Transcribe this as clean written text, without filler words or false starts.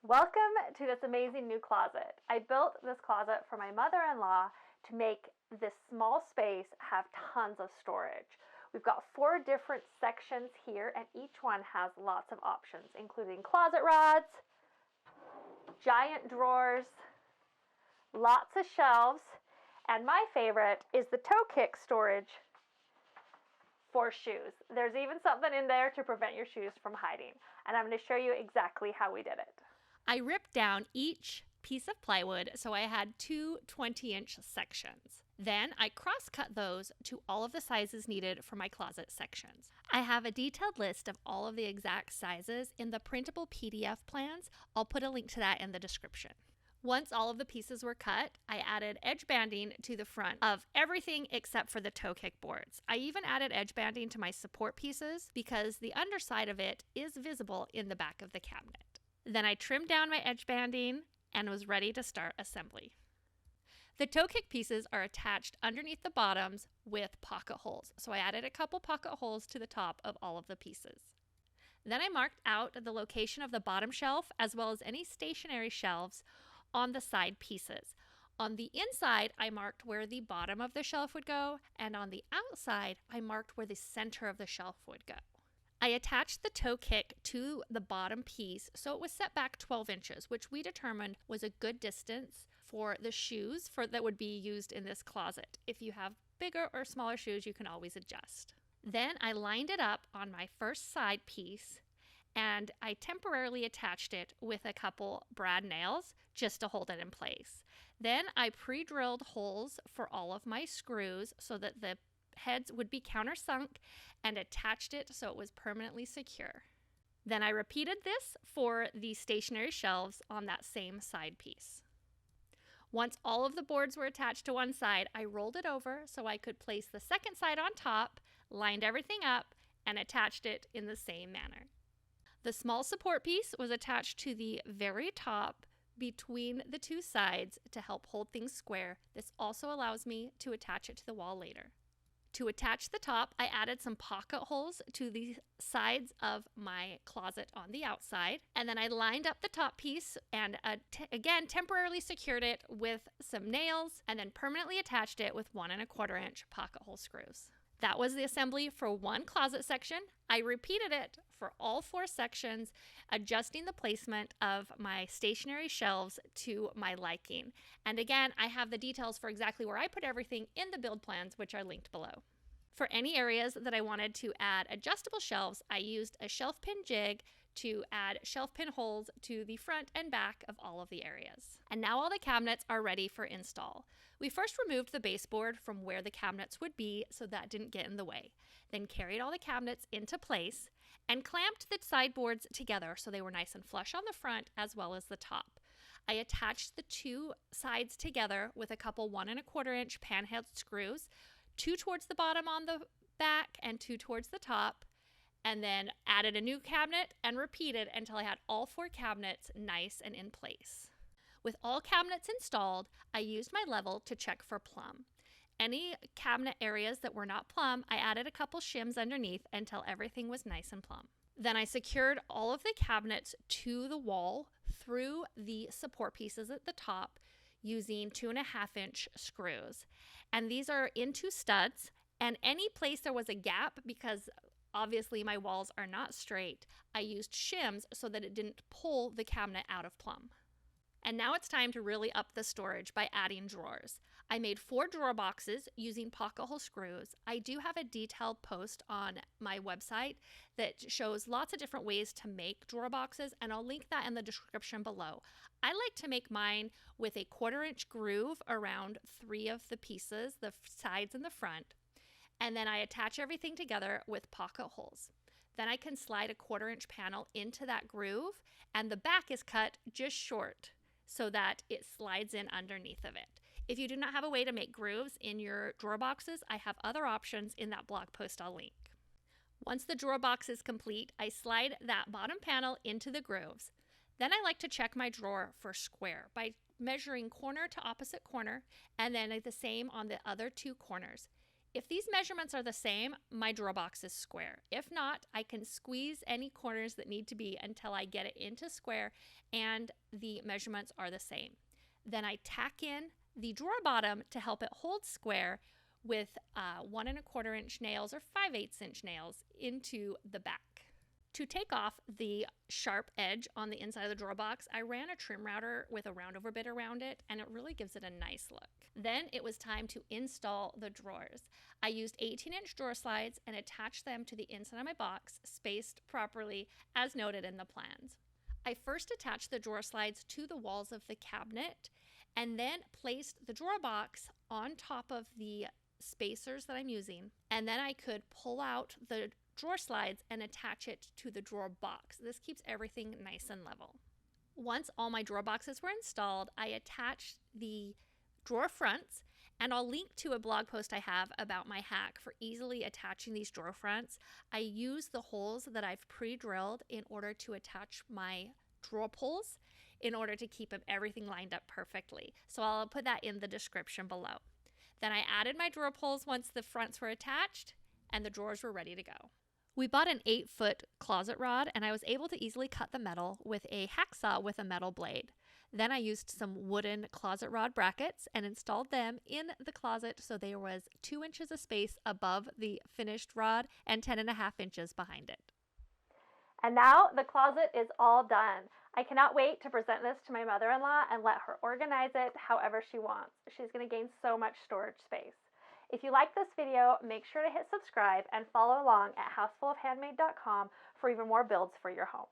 Welcome to this amazing new closet. I built this closet for my mother-in-law to make this small space have tons of storage. We've got 4 different sections here, and each one has lots of options, including closet rods, giant drawers, lots of shelves, and my favorite is the toe kick storage for shoes. There's even something in there to prevent your shoes from hiding, and I'm going to show you exactly how we did it. I ripped down each piece of plywood so I had two 20-inch sections. Then I cross-cut those to all of the sizes needed for my closet sections. I have a detailed list of all of the exact sizes in the printable PDF plans. I'll put a link to that in the description. Once all of the pieces were cut, I added edge banding to the front of everything except for the toe kick boards. I even added edge banding to my support pieces because the underside of it is visible in the back of the cabinet. Then I trimmed down my edge banding and was ready to start assembly. The toe kick pieces are attached underneath the bottoms with pocket holes, so I added a couple pocket holes to the top of all of the pieces. Then I marked out the location of the bottom shelf as well as any stationary shelves on the side pieces. On the inside, I marked where the bottom of the shelf would go, and on the outside, I marked where the center of the shelf would go. I attached the toe kick to the bottom piece so it was set back 12 inches, which we determined was a good distance for the shoes that would be used in this closet. If you have bigger or smaller shoes, you can always adjust. Then I lined it up on my first side piece and I temporarily attached it with a couple brad nails just to hold it in place. Then I pre-drilled holes for all of my screws so that the heads would be countersunk and attached it so it was permanently secure. Then I repeated this for the stationary shelves on that same side piece. Once all of the boards were attached to one side, I rolled it over so I could place the second side on top, lined everything up, and attached it in the same manner. The small support piece was attached to the very top between the two sides to help hold things square. This also allows me to attach it to the wall later. To attach the top, I added some pocket holes to the sides of my closet on the outside, and then I lined up the top piece and again temporarily secured it with some nails and then permanently attached it with 1 1/4 inch pocket hole screws. That was the assembly for one closet section. I repeated it for all 4 sections, adjusting the placement of my stationary shelves to my liking. And again, I have the details for exactly where I put everything in the build plans, which are linked below. For any areas that I wanted to add adjustable shelves, I used a shelf pin jig to add shelf pin holes to the front and back of all of the areas. And now all the cabinets are ready for install. We first removed the baseboard from where the cabinets would be so that didn't get in the way. Then carried all the cabinets into place and clamped the sideboards together so they were nice and flush on the front as well as the top. I attached the 2 sides together with a couple 1 1/4 inch panhead screws, 2 towards the bottom on the back and 2 towards the top, and then added a new cabinet and repeated until I had all 4 cabinets nice and in place. With all cabinets installed, I used my level to check for plumb. Any cabinet areas that were not plumb, I added a couple shims underneath until everything was nice and plumb. Then I secured all of the cabinets to the wall through the support pieces at the top using 2 1/2 inch screws. And these are into studs, and any place there was a gap, because obviously my walls are not straight, I used shims so that it didn't pull the cabinet out of plumb. And now it's time to really up the storage by adding drawers. I made 4 drawer boxes using pocket hole screws. I do have a detailed post on my website that shows lots of different ways to make drawer boxes, and I'll link that in the description below. I like to make mine with a 1/4 inch groove around 3 of the pieces, the sides and the front, and then I attach everything together with pocket holes. Then I can slide a 1/4 inch panel into that groove, and the back is cut just short so that it slides in underneath of it. If you do not have a way to make grooves in your drawer boxes, I have other options in that blog post I'll link. Once the drawer box is complete, I slide that bottom panel into the grooves. Then I like to check my drawer for square by measuring corner to opposite corner, and then the same on the other 2 corners. If these measurements are the same, my drawer box is square. If not, I can squeeze any corners that need to be until I get it into square and the measurements are the same. Then I tack in the drawer bottom to help it hold square with 1 1/4 inch nails or 5/8 inch nails into the back. To take off the sharp edge on the inside of the drawer box, I ran a trim router with a roundover bit around it, and it really gives it a nice look. Then it was time to install the drawers. I used 18-inch drawer slides and attached them to the inside of my box, spaced properly as noted in the plans. I first attached the drawer slides to the walls of the cabinet and then placed the drawer box on top of the spacers that I'm using, and then I could pull out the drawer slides and attach it to the drawer box. This keeps everything nice and level. Once all my drawer boxes were installed, I attached the drawer fronts, and I'll link to a blog post I have about my hack for easily attaching these drawer fronts. I use the holes that I've pre-drilled in order to attach my drawer pulls in order to keep everything lined up perfectly. So I'll put that in the description below. Then I added my drawer pulls once the fronts were attached and the drawers were ready to go. We bought an 8-foot closet rod, and I was able to easily cut the metal with a hacksaw with a metal blade. Then I used some wooden closet rod brackets and installed them in the closet so there was 2 inches of space above the finished rod and 10.5 inches behind it. And now the closet is all done. I cannot wait to present this to my mother-in-law and let her organize it however she wants. She's going to gain so much storage space. If you like this video, make sure to hit subscribe and follow along at housefulofhandmade.com for even more builds for your home.